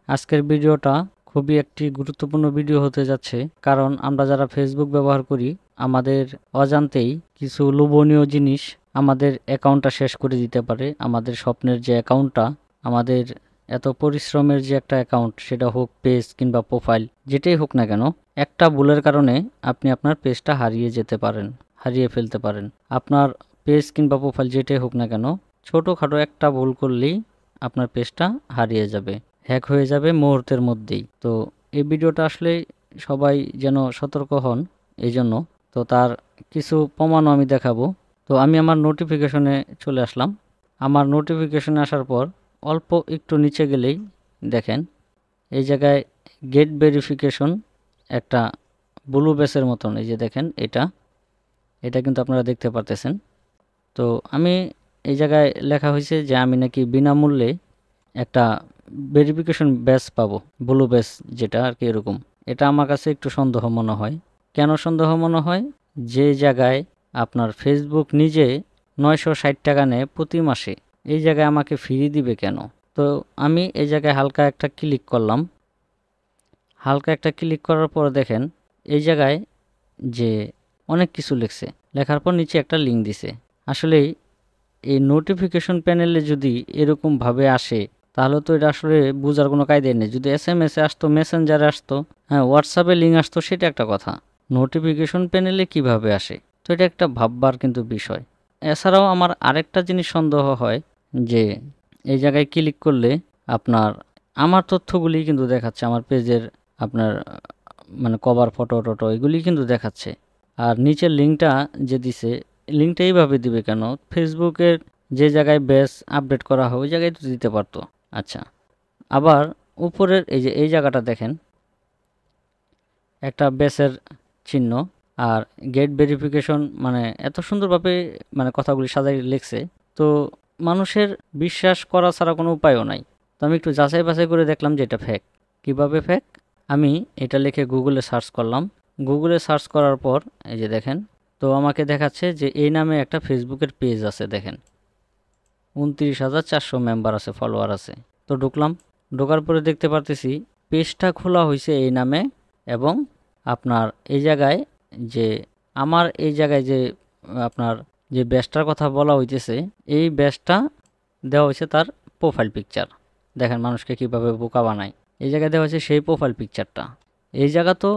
আজকের ভিডিওটা খুবই একটি গুরুত্বপূর্ণ ভিডিও হতে যাচ্ছে, কারণ আমরা যারা ফেসবুক ব্যবহার করি আমাদের অজান্তেই কিছু লোভনীয় জিনিস আমাদের অ্যাকাউন্টটা শেষ করে দিতে পারে। আমাদের স্বপ্নের যে অ্যাকাউন্টটা, আমাদের এত পরিশ্রমের যে একটা অ্যাকাউন্ট, সেটা হোক পেজ কিংবা প্রোফাইল, যেটাই হোক না কেন, একটা ভুলের কারণে আপনি আপনার পেজটা হারিয়ে ফেলতে পারেন। আপনার পেজ কিংবা প্রোফাইল যেটাই হোক না কেন, ছোটোখাটো একটা ভুল করলেই আপনার পেজটা হারিয়ে যাবে, হ্যাক হয়ে যাবে মুহূর্তের মধ্যেই। তো এই ভিডিওটা আসলে সবাই যেন সতর্ক হন এই জন্য। তো তার কিছু প্রমাণও আমি দেখাবো। তো আমি আমার নোটিফিকেশনে চলে আসলাম। আমার নোটিফিকেশনে আসার পর অল্প একটু নিচে গেলেই দেখেন এই জায়গায় গেট ভেরিফিকেশন একটা ব্লু বেসের মতন, এই যে দেখেন এটা কিন্তু আপনারা দেখতে পারতেছেন। তো আমি এই জায়গায় লেখা হয়েছে যে আমি নাকি বিনামূল্যে একটা ভেরিফিকেশন ব্যাজ পাবো, ব্লু ব্যাজ যেটা আর কি, এরকম। এটা আমার কাছে একটু সন্দেহ মনে হয়। কেন সন্দেহ মনে হয়? যে জায়গায় আপনার ফেসবুক নিজে 960 টাকা নেয় প্রতি মাসে, এই জায়গায় আমাকে ফ্রি দিবে কেন? তো আমি এই জায়গায় হালকা একটা ক্লিক করলাম। হালকা একটা ক্লিক করার পর দেখেন এই জায়গায় যে অনেক কিছু লিখছে, লেখার পর নিচে একটা লিঙ্ক দিছে। আসলেই এই নোটিফিকেশন প্যানেলে যদি এরকমভাবে আসে তাহলে তো এটা আসলে বোঝার কোনো কায়দাই নেই। যদি SMS-এ আসতো, মেসেঞ্জারে আসতো, হ্যাঁ হোয়াটসঅ্যাপে লিঙ্ক আসতো, সেটা একটা কথা। নোটিফিকেশন প্যানেলে কিভাবে আসে? তো এটা একটা ভাববার কিন্তু বিষয়। এছাড়াও আমার আরেকটা জিনিস সন্দেহ হয় যে এই জায়গায় ক্লিক করলে আমার তথ্যগুলি কিন্তু দেখাচ্ছে, আমার পেজের আপনার মানে কভার ফটো টটো এগুলি কিন্তু দেখাচ্ছে। আর নিচের লিঙ্কটা যে দিছে, লিঙ্কটা এইভাবে দিবে কেন? ফেসবুকের যে জায়গায় ব্যাস আপডেট করা হয় ওই জায়গায় তো দিতে পারতো। আচ্ছা, আবার উপরের এই জায়গাটা দেখেন একটা ব্যাসের চিহ্ন আর গেট ভেরিফিকেশন, মানে এত সুন্দরভাবে মানে কথাগুলি সাজাই লিখছে। তো মানুষের বিশ্বাস করা ছাড়া কোনো উপায়ও নাই। তো আমি একটু যাচাই বাছাই করে দেখলাম যে এটা ফেক। কীভাবে ফেক? আমি এটা লিখে গুগলে সার্চ করলাম। গুগলে সার্চ করার পর এই যে দেখেন, তো আমাকে দেখাচ্ছে যে এই নামে একটা ফেসবুকের পেজ আছে। দেখেন 29,400 মেম্বার আছে, ফলোয়ার আছে। তো ঢোকার পরে দেখতে পারতেছি পেজটা খোলা হয়েছে এই নামে, এবং আপনার এই জায়গায় যে আমার এই জায়গায় যে আপনার যে ব্যাচটার কথা বলা হইতেছে, এই ব্যাচটা দেওয়া হয়েছে তার প্রোফাইল পিকচার। দেখেন মানুষকে কিভাবে বোকা বানায়। এই জায়গায় দেওয়া হয়েছে সেই প্রোফাইল পিকচারটা। এই জায়গা তো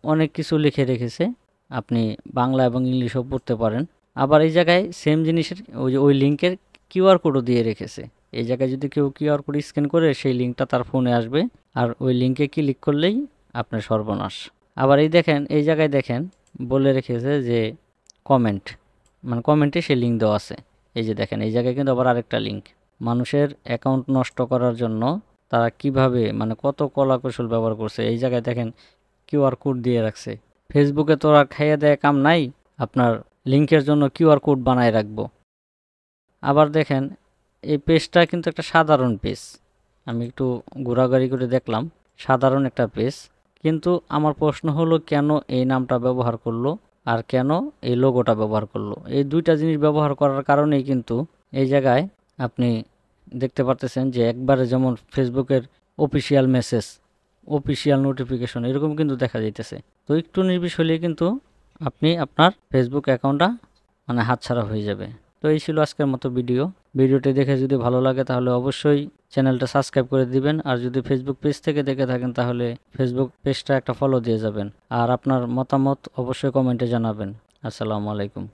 অনেক কিছু লিখে রেখেছে, আপনি বাংলা এবং ইংলিশও পড়তে পারেন। আবার এই জায়গায় সেম জিনিসের ওই লিঙ্কের QR কোডও দিয়ে রেখেছে। এই জায়গায় যদি কেউ QR কোড স্ক্যান করে সেই লিঙ্কটা তার ফোনে আসবে, আর ওই লিঙ্কে ক্লিক করলেই আপনার সর্বনাশ। আবার এই দেখেন এই জায়গায় দেখেন বলে রেখেছে যে কমেন্ট, মানে কমেন্টে সেই লিঙ্ক দেওয়া আছে। এই যে দেখেন এই জায়গায় কিন্তু আবার আরেকটা লিঙ্ক। মানুষের অ্যাকাউন্ট নষ্ট করার জন্য তারা কিভাবে মানে কত কলাকৌশল ব্যবহার করছে। এই জায়গায় দেখেন QR কোড দিয়ে রাখছে। ফেসবুকে তো আর খাইয়ে দেয় কাম নাই, আপনার লিঙ্কের জন্য QR কোড বানায় রাখবো। আবার দেখেন এই পেজটা কিন্তু একটা সাধারণ পেজ, আমি একটু ঘোরাঘুরি করে দেখলাম, সাধারণ একটা পেজ। কিন্তু আমার প্রশ্ন হলো কেন এই নামটা ব্যবহার করলো আর কেন এই লোগোটা ব্যবহার করলো? এই দুইটা জিনিস ব্যবহার করার কারণেই কিন্তু এই জায়গায় আপনি দেখতে পারতেছেন যে একবারে যেমন ফেসবুকের অফিসিয়াল মেসেজ, অফিসিয়াল নোটিফিকেশন এরকম কিন্তু দেখা যাইতেছে। তো একটু নির্বিষ হলেই কিন্তু আপনি আপনার ফেসবুক অ্যাকাউন্টটা মানে হাতছাড়া হয়ে যাবে। তো এই ছিল আজকের মতো ভিডিওটি দেখে যদি ভালো লাগে তাহলে অবশ্যই চ্যানেলটা সাবস্ক্রাইব করে দিবেন। আর যদি ফেসবুক পেজ থেকে দেখে থাকেন তাহলে ফেসবুক পেজটা একটা ফলো দিয়ে যাবেন। আর আপনার মতামত অবশ্যই কমেন্টে জানাবেন। আসসালামু আলাইকুম।